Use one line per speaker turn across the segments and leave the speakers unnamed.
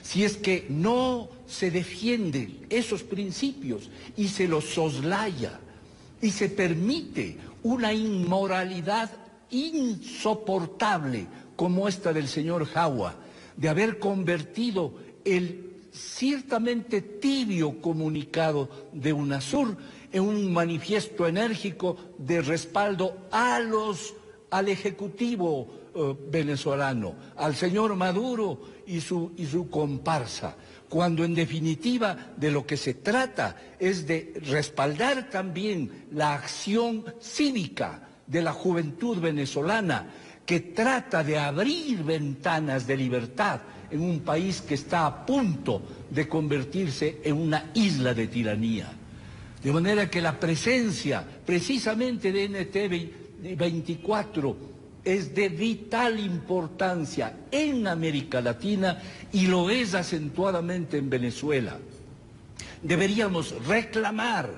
si es que no se defienden esos principios y se los soslaya y se permite una inmoralidad insoportable como esta del señor Jawa, de haber convertido el ciertamente tibio comunicado de UNASUR en un manifiesto enérgico de respaldo al Ejecutivo venezolano, al señor Maduro y su comparsa, cuando en definitiva de lo que se trata es de respaldar también la acción cívica de la juventud venezolana, que trata de abrir ventanas de libertad en un país que está a punto de convertirse en una isla de tiranía. De manera que la presencia precisamente de NT24 es de vital importancia en América Latina y lo es acentuadamente en Venezuela. Deberíamos reclamar,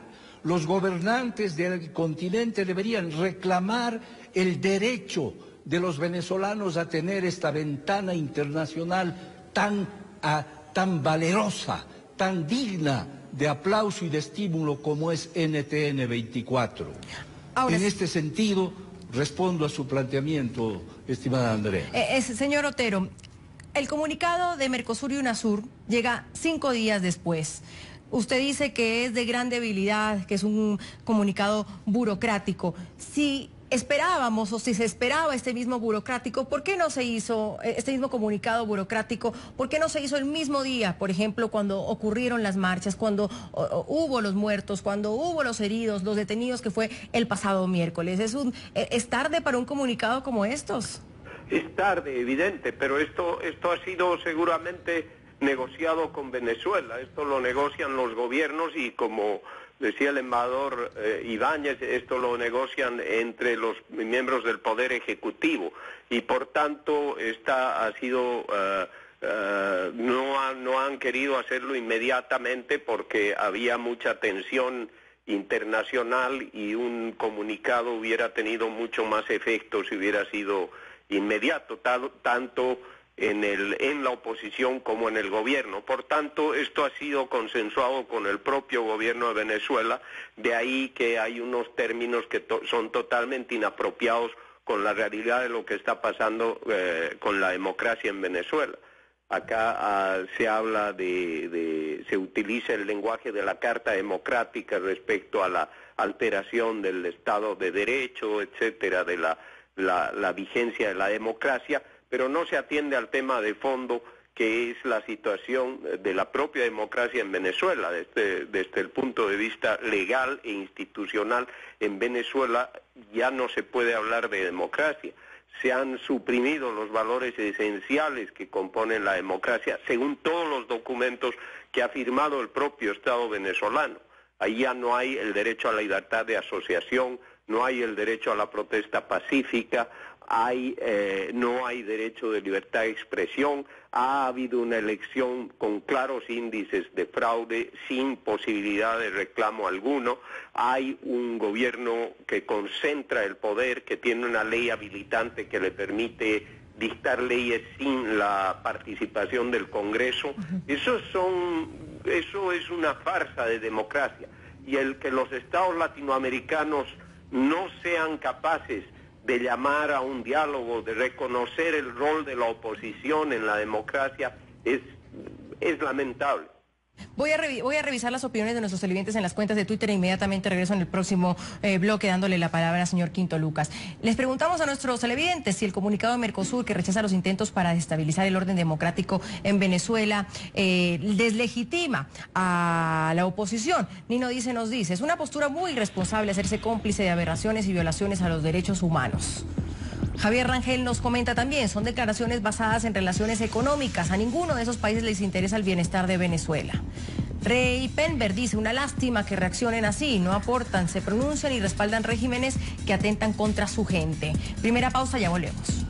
los gobernantes del continente deberían reclamar el derecho de los venezolanos a tener esta ventana internacional tan valerosa, tan digna de aplauso y de estímulo como es NTN 24. En este sentido, respondo a su planteamiento, estimada Andrea.
Señor Otero, el comunicado de Mercosur y UNASUR llega 5 días después. Usted dice que es de gran debilidad, que es un comunicado burocrático. Si esperábamos o si se esperaba este mismo burocrático, ¿por qué no se hizo este mismo comunicado burocrático? ¿Por qué no se hizo el mismo día, por ejemplo, cuando ocurrieron las marchas, cuando hubo los muertos, cuando hubo los heridos, los detenidos, que fue el pasado miércoles? ¿Es tarde para un comunicado como estos?
Es tarde, evidente, pero esto ha sido seguramente negociado con Venezuela. Esto lo negocian los gobiernos y, como decía el embajador Ibáñez, esto lo negocian entre los miembros del Poder Ejecutivo y por tanto no han querido hacerlo inmediatamente porque había mucha tensión internacional y un comunicado hubiera tenido mucho más efecto si hubiera sido inmediato, tanto en la oposición como en el gobierno. Por tanto, esto ha sido consensuado con el propio gobierno de Venezuela, de ahí que hay unos términos que son totalmente inapropiados con la realidad de lo que está pasando con la democracia en Venezuela. Acá se utiliza el lenguaje de la Carta Democrática respecto a la alteración del Estado de Derecho, etcétera, de la vigencia de la democracia, pero no se atiende al tema de fondo, que es la situación de la propia democracia en Venezuela. Desde el punto de vista legal e institucional, en Venezuela ya no se puede hablar de democracia. Se han suprimido los valores esenciales que componen la democracia, según todos los documentos que ha firmado el propio Estado venezolano. Ahí ya no hay el derecho a la libertad de asociación, no hay el derecho a la protesta pacífica, no hay derecho de libertad de expresión, ha habido una elección con claros índices de fraude, sin posibilidad de reclamo alguno, hay un gobierno que concentra el poder, que tiene una ley habilitante que le permite dictar leyes sin la participación del Congreso. Eso es una farsa de democracia, y el que los estados latinoamericanos no sean capaces de llamar a un diálogo, de reconocer el rol de la oposición en la democracia, es lamentable.
Voy a revisar las opiniones de nuestros televidentes en las cuentas de Twitter e inmediatamente regreso en el próximo bloque dándole la palabra al señor Quinto Lucas. Les preguntamos a nuestros televidentes si el comunicado de Mercosur, que rechaza los intentos para desestabilizar el orden democrático en Venezuela, deslegitima a la oposición. Nino nos dice, es una postura muy irresponsable hacerse cómplice de aberraciones y violaciones a los derechos humanos. Javier Rangel nos comenta también, son declaraciones basadas en relaciones económicas. A ninguno de esos países les interesa el bienestar de Venezuela. Rey Penber dice, una lástima que reaccionen así, no aportan, se pronuncian y respaldan regímenes que atentan contra su gente. Primera pausa, ya volvemos.